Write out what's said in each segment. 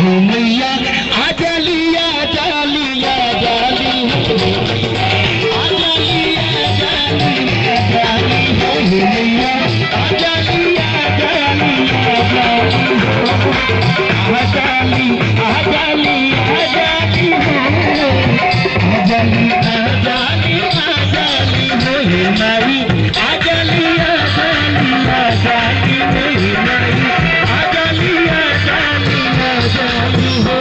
मैया आजालिया जालिया जाली आजालिया जालिया जाली मैया आजालिया जालिया जाली आजाली आजाली आजाली आजाली आजाली आजाली मोहे माई आजाली आजाली आजाली मोहे माई आजाली आजाली आजाली हो।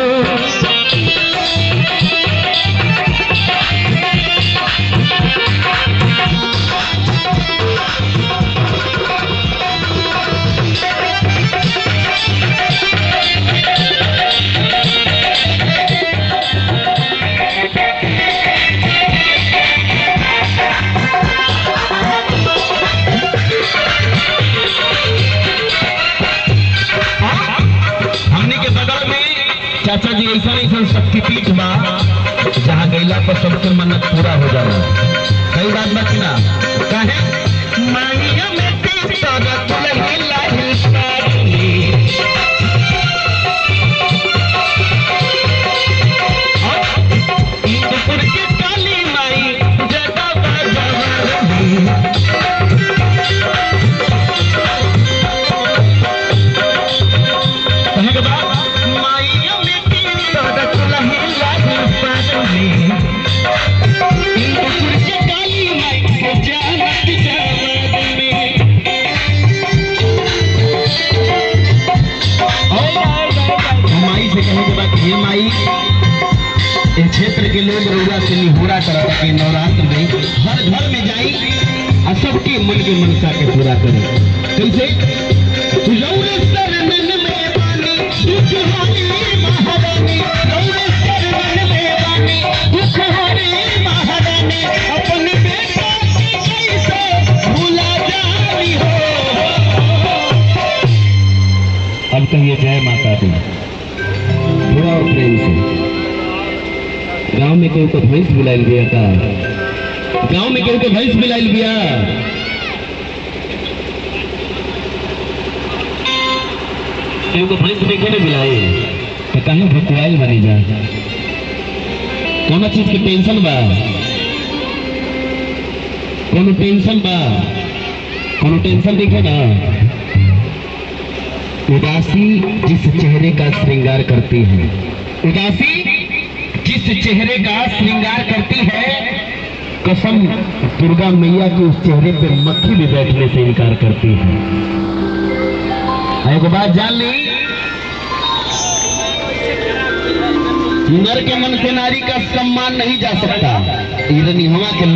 चाचा जी ऐसा ऐसा शक्तिपीठ बा जहाँ गैला पर सबके मन्नत पूरा हो जाला। कई बात बा कि ना काहे मांगिया में तीर तोरा तुलही लाही सारी इंदपुर के काली माई जटा बाजारी कहे के बाद ये माई इस क्षेत्र के लोग रउआ से निहोरा करता कि नवरात्र में हर घर में जाई और सबके मन के मनसा के पूरा करे। कैसे रउरे शरण में बानी दुख हरी महारानी रउरे शरण में बानी दुख हरी महारानी अपन बेटा के कैसे भूला जानी हो। अब कहिए जय माता दी थोड़ा और प्रेम से। गांव में केहू को भैंस बुलाइल बिया का गांव में केहू को भैंस बुलाइल बिया केहू को भैंस देखे नहीं बुलाए तो कहीं भुकवाइल बनी जा। कोनो चीज की टेंशन बा कोनो टेंशन देखे ना। उदासी जिस चेहरे का श्रृंगार करती है उदासी जिस चेहरे का श्रृंगार करती है कसम दुर्गा मैया के उस चेहरे पे मक्खी भी बैठने से इनकार करती है। एक बात जान ली नर के मन से नारी का सम्मान नहीं जा सकता।